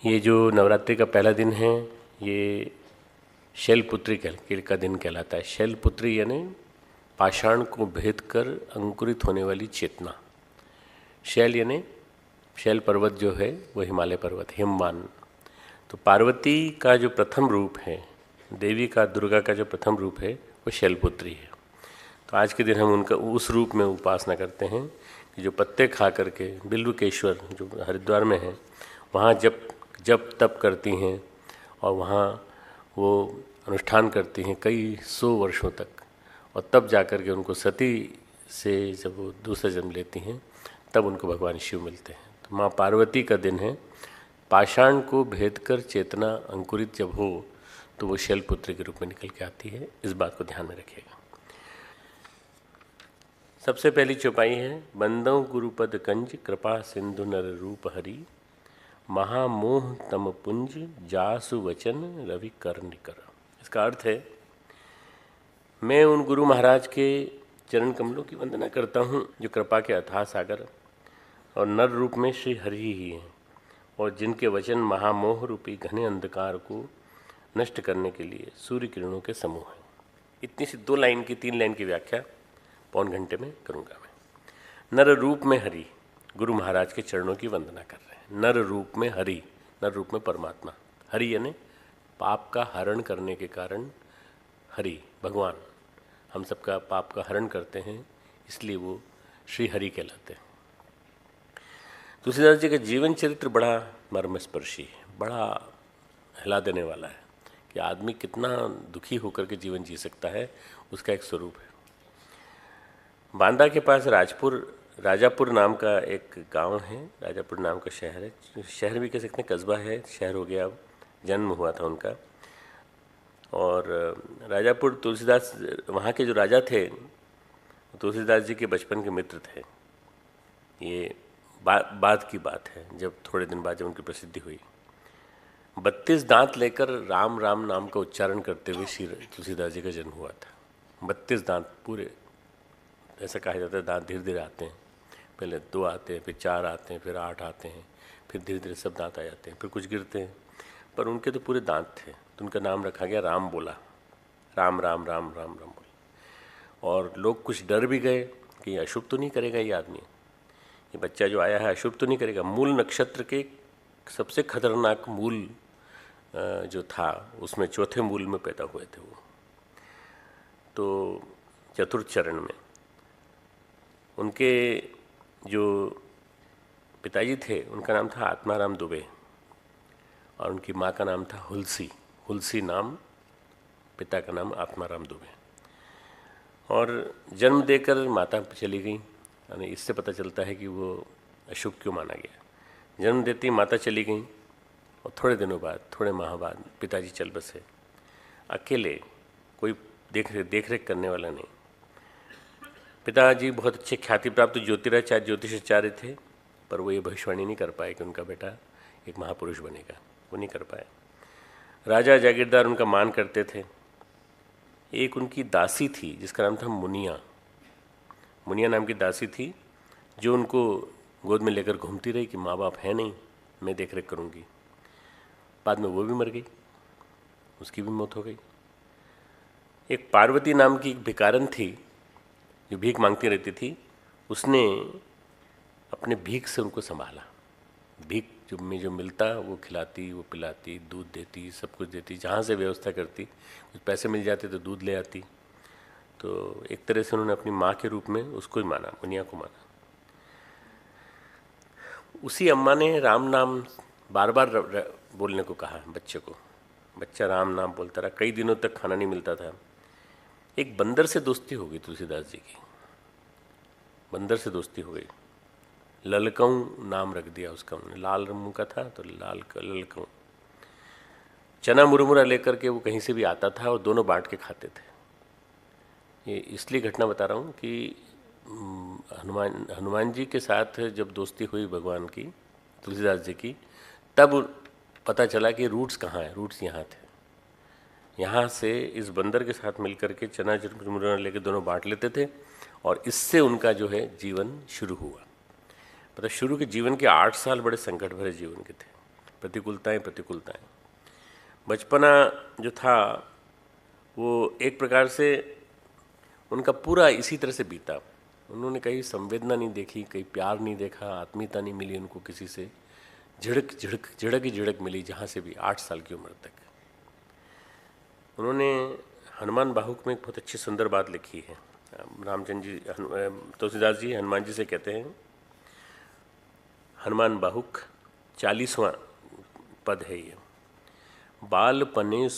ये जो नवरात्रि का पहला दिन है ये शैलपुत्री का दिन कहलाता है। शैलपुत्री यानी पाषाण को भेद कर अंकुरित होने वाली चेतना। शैल यानी शैल पर्वत जो है वो हिमालय पर्वत, हिमवान। तो पार्वती का जो प्रथम रूप है, देवी का, दुर्गा का जो प्रथम रूप है वो शैलपुत्री है। तो आज के दिन हम उनका उस रूप में उपासना करते हैं कि जो पत्ते खा करके बिल्वकेश्वर जो हरिद्वार में है वहाँ जब तप करती हैं और वहाँ वो अनुष्ठान करती हैं कई सौ वर्षों तक, और तब जाकर के उनको सती से जब वो दूसरा जन्म लेती हैं तब उनको भगवान शिव मिलते हैं। तो माँ पार्वती का दिन है। पाषाण को भेद कर चेतना अंकुरित जब हो तो वो शैलपुत्री के रूप में निकल के आती है। इस बात को ध्यान में रखिएगा। सबसे पहली चौपाई है, बंदों गुरुपद कंज कृपा सिंधु नर रूप हरि, महामोह तम पुंज जासु वचन रवि कर निकर। इसका अर्थ है, मैं उन गुरु महाराज के चरण कमलों की वंदना करता हूँ जो कृपा के अथाह सागर और नर रूप में श्री हरि ही हैं, और जिनके वचन महामोह रूपी घने अंधकार को नष्ट करने के लिए सूर्य किरणों के समूह हैं। इतनी सी 3 लाइन की व्याख्या पौन घंटे में करूँगा मैं। नर रूप में हरि, गुरु महाराज के चरणों की वंदना कर रहे हैं। नर रूप में हरि, नर रूप में परमात्मा। हरि यानी पाप का हरण करने के कारण हरि, भगवान हम सबका पाप का हरण करते हैं, इसलिए वो श्री हरि कहलाते हैं। तुलसीदास जी का जीवन चरित्र बड़ा मर्मस्पर्शी है, बड़ा हिला देने वाला है कि आदमी कितना दुखी होकर के जीवन जी सकता है, उसका एक स्वरूप है। बांदा के पास राजापुर नाम का एक गांव है, राजापुर नाम का शहर है, शहर भी कह सकते हैं, कस्बा है, शहर हो गया, अब जन्म हुआ था उनका। और राजापुर, तुलसीदास वहाँ के जो राजा थे तुलसीदास जी के बचपन के मित्र थे। ये बाद की बात है, जब थोड़े दिन बाद जब उनकी प्रसिद्धि हुई। 32 दांत लेकर राम राम नाम का उच्चारण करते हुए श्री तुलसीदास जी का जन्म हुआ था। 32 दांत पूरे, ऐसा कहा जाता है दांत धीरे धीरे आते हैं, पहले 2 आते हैं, फिर 4 आते हैं, फिर 8 आते हैं, फिर धीरे धीरे सब दांत आ जाते हैं, फिर कुछ गिरते हैं, पर उनके तो पूरे दांत थे। तो उनका नाम रखा गया राम बोला, राम राम राम राम राम बोला। और लोग कुछ डर भी गए कि अशुभ तो नहीं करेगा ये आदमी, ये बच्चा जो आया है अशुभ तो नहीं करेगा। मूल नक्षत्र के सबसे खतरनाक मूल जो था उसमें चौथे मूल में पैदा हुए थे वो। तो चतुर्थ चरण में उनके जो पिताजी थे उनका नाम था आत्माराम दुबे और उनकी माँ का नाम था हुलसी नाम, पिता का नाम आत्माराम दुबे। और जन्म देकर माता चली गई, यानी इससे पता चलता है कि वो अशुभ क्यों माना गया। जन्म देती माता चली गई और थोड़े दिनों बाद, थोड़े माह बाद पिताजी चल बसे अकेले, कोई देख रेख करने वाला नहीं। पिताजी बहुत अच्छे ख्याति प्राप्त ज्योतिषाचार्य थे, पर वो ये भविष्यवाणी नहीं कर पाए कि उनका बेटा एक महापुरुष बनेगा, वो नहीं कर पाए। राजा जागीरदार उनका मान करते थे। एक उनकी दासी थी जिसका नाम था मुनिया नाम की दासी थी, जो उनको गोद में लेकर घूमती रही कि माँ बाप है नहीं, मैं देख रेख करूँगी। बाद में वो भी मर गई, उसकी भी मौत हो गई। एक पार्वती नाम की एक भिकारन थी जो भीख मांगती रहती थी, उसने अपने भीख से उनको संभाला। भीख जो मिलता वो खिलाती, वो पिलाती, दूध देती, सब कुछ देती, जहाँ से व्यवस्था करती। कुछ पैसे मिल जाते तो दूध ले आती। तो एक तरह से उन्होंने अपनी माँ के रूप में उसको ही माना, मुनिया को माना। उसी अम्मा ने राम नाम बार बार बोलने को कहा बच्चे को। बच्चा राम नाम बोलता रहा, कई दिनों तक खाना नहीं मिलता था। एक बंदर से दोस्ती हो गई तुलसीदास जी की, बंदर से दोस्ती हो गई। ललकऊ नाम रख दिया उसका उन्होंने, लाल रंग का था तो ललकऊ। चना मुरमुरा लेकर के वो कहीं से भी आता था और दोनों बांट के खाते थे। ये इसलिए घटना बता रहा हूँ कि हनुमान जी के साथ जब दोस्ती हुई भगवान की, तुलसीदास जी की, तब पता चला कि रूट्स कहाँ हैं। रूट्स यहाँ थे। यहाँ से इस बंदर के साथ मिलकर के चना मुरमुरा लेकर दोनों बांट लेते थे और इससे उनका जो है जीवन शुरू हुआ। मतलब शुरू के जीवन के 8 साल बड़े संकट भरे जीवन के थे। प्रतिकूलताएं प्रतिकूलताएं। बचपना जो था वो एक प्रकार से उनका पूरा इसी तरह से बीता। उन्होंने कहीं संवेदना नहीं देखी, कहीं प्यार नहीं देखा, आत्मीयता नहीं मिली उनको किसी से। झिड़क ही झिड़क मिली जहाँ से भी, 8 साल की उम्र तक। उन्होंने हनुमान बाहुक में एक बहुत अच्छी सुंदर बात लिखी है। रामचंद्र जी, तुलसीदास जी हनुमान जी से कहते हैं, हनुमान बाहुक 40वां पद है ये। बालपने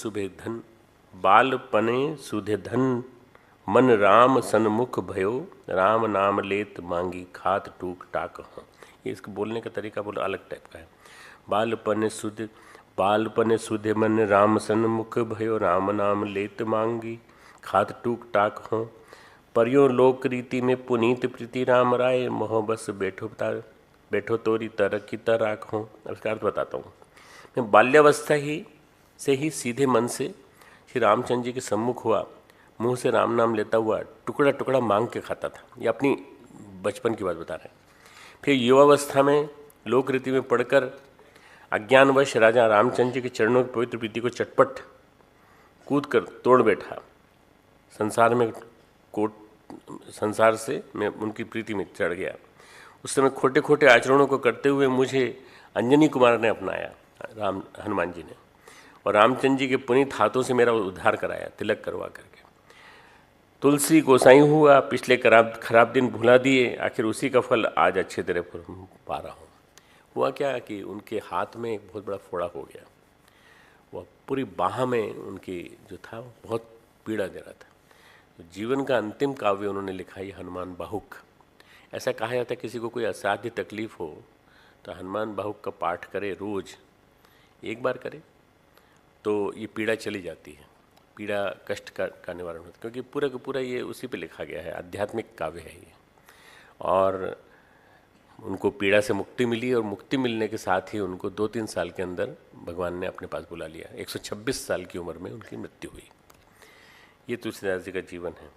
सुधे धन मन राम सन्मुख भयो, राम नाम लेत मांगी खात टूक टाक हो। ये इसको बोलने का तरीका बोला अलग टाइप का है। बालपने सुधे मन राम सन्मुख भयो, राम नाम लेत मांगी खात टूक टाक हो। परियो लोक रीति में पुनीत प्रीति राम राय, मोह बस बैठो तोरी तरकी तराक हो। अब इसका अर्थ बताता हूँ। मैं बाल्यावस्था से ही सीधे मन से श्री रामचंद्र जी के सम्मुख हुआ, मुंह से राम नाम लेता हुआ टुकड़ा टुकड़ा मांग के खाता था। ये अपनी बचपन की बात बता रहे हैं। फिर युवावस्था में लोक रीति में पढ़कर अज्ञानवश राजा रामचंद्र जी के चरणों की पवित्र प्रीति को चटपट कूद कर तोड़ बैठा। संसार से मैं उनकी प्रीति में चढ़ गया। उस समय खोटे खोटे आचरणों को करते हुए मुझे अंजनी कुमार ने अपनाया, हनुमान जी ने, और रामचंद्र जी के पुनीत हाथों से मेरा उद्धार कराया, तिलक करवा करके। तुलसी गोसाई हुआ, पिछले खराब दिन भुला दिए, आखिर उसी का फल आज अच्छे तरह पा रहा हूँ। हुआ क्या कि उनके हाथ में एक बहुत बड़ा फोड़ा हो गया। वह पूरी बाह में उनकी जो था बहुत पीड़ा दे रहा था। तो जीवन का अंतिम काव्य उन्होंने लिखा, ये हनुमान बाहुक। ऐसा कहा जाता है किसी को कोई असाध्य तकलीफ हो तो हनुमान बाहुक का पाठ करे, रोज एक बार करे तो ये पीड़ा चली जाती है, पीड़ा कष्ट का निवारण होता है। क्योंकि पूरा का पूरा ये उसी पे लिखा गया है, आध्यात्मिक काव्य है ये। और उनको पीड़ा से मुक्ति मिली, और मुक्ति मिलने के साथ ही उनको 2-3 साल के अंदर भगवान ने अपने पास बुला लिया। 126 साल की उम्र में उनकी मृत्यु हुई। ये तुलसीदास जी का जीवन है।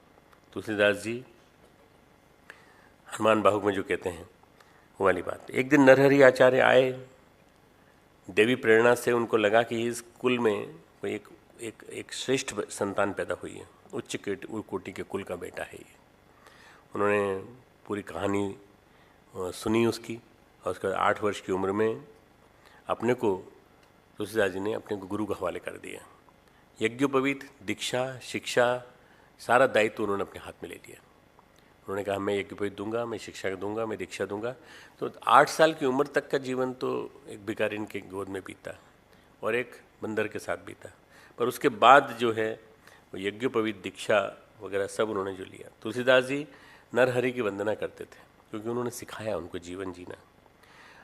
तुलसीदास जी हनुमान बाहुक में जो कहते हैं वो वाली बात। एक दिन नरहरि आचार्य आए, देवी प्रेरणा से उनको लगा कि इस कुल में कोई एक श्रेष्ठ संतान पैदा हुई है, उच्च कोटि के कुल का बेटा है ये। उन्होंने पूरी कहानी सुनी उसकी, और उसके बाद 8 वर्ष की उम्र में अपने को तुलसीदास जी ने अपने को गुरु के हवाले कर दिया। यज्ञोपवीत, दीक्षा, शिक्षा, सारा दायित्व उन्होंने अपने हाथ में ले लिया। उन्होंने कहा मैं यज्ञोपवीत दूंगा, मैं शिक्षा दूंगा, मैं दीक्षा दूंगा। तो 8 साल की उम्र तक का जीवन तो एक भिखारिन के गोद में बीता और एक बंदर के साथ बीता, पर उसके बाद जो है वो यज्ञोपवीत, दीक्षा वगैरह सब उन्होंने जो लिया। तुलसीदास जी नरहरि की वंदना करते थे क्योंकि उन्होंने सिखाया उनको जीवन जीना।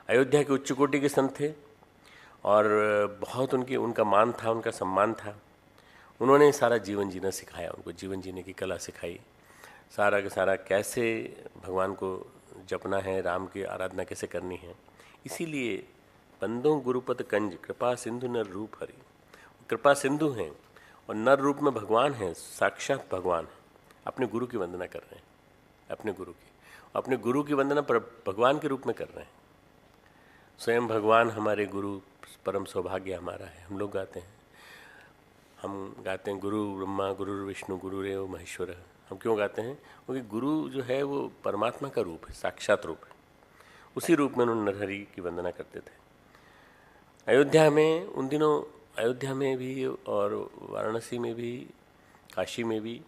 अयोध्या के उच्च कोटि के संत थे और बहुत उनका मान था, उनका सम्मान था। उन्होंने सारा जीवन जीना सिखाया, उनको जीवन जीने की कला सिखाई। सारा का सारा कैसे भगवान को जपना है, राम की आराधना कैसे करनी है। इसीलिए बंदों गुरुपद कंज, कृपा सिंधु नर रूप हरि। कृपा सिंधु हैं और नर रूप में भगवान हैं, साक्षात भगवान हैं। अपने गुरु की वंदना कर रहे हैं, अपने गुरु की वंदना पर भगवान के रूप में कर रहे हैं। स्वयं भगवान हमारे गुरु, परम सौभाग्य हमारा है। हम लोग गाते हैं गुरु ब्रह्मा गुरु विष्णु गुरुरेव महेश्वर। हम क्यों गाते हैं? क्योंकि गुरु जो है वो परमात्मा का रूप है, साक्षात रूप है। उसी रूप में उन्होंने नरहरि की वंदना करते थे। अयोध्या में उन दिनों, अयोध्या में भी और वाराणसी में भी, काशी में भी,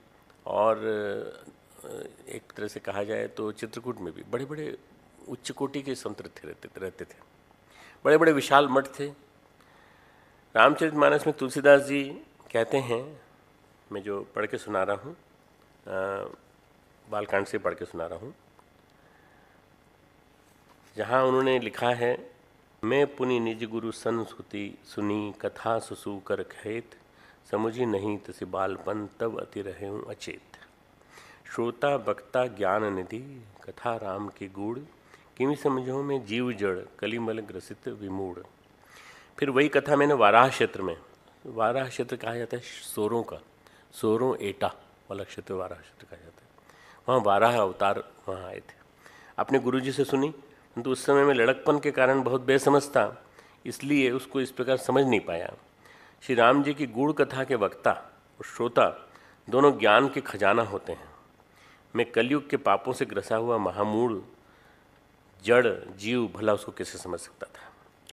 और एक तरह से कहा जाए तो चित्रकूट में भी बड़े बड़े उच्च कोटि के संत रहते थे। बड़े बड़े विशाल मठ थे। रामचरितमानस में तुलसीदास जी कहते हैं, मैं जो पढ़ के सुना रहा हूँ, बालकांड से पढ़ के सुना रहा हूँ, जहाँ उन्होंने लिखा है, मैं पुनि निज गुरु सन सुनी कथा सुसु कर खेत, समुझी नहीं तसी बालपन तब अति रहे हूँ अचेत। श्रोता बक्ता ज्ञान निधि कथा राम की गूढ़, किमी समझो में जीव जड़ कलिमल ग्रसित विमूढ़। फिर वही कथा मैंने वाराह क्षेत्र में, वाराह क्षेत्र कहा जाता है सोरों का, सोरों एटा वाला क्षेत्र वाराह क्षेत्र कहा जाता है। वहाँ वाराह अवतार वहाँ आए थे। अपने गुरुजी से सुनी, परंतु उस समय में लड़कपन के कारण बहुत बेसमझ था, इसलिए उसको इस प्रकार समझ नहीं पाया। श्री राम जी की गूढ़ कथा के वक्ता और श्रोता दोनों ज्ञान के खजाना होते हैं। मैं कलयुग के पापों से ग्रसा हुआ महामूढ़ जड़ जीव भला उसको कैसे समझ सकता था।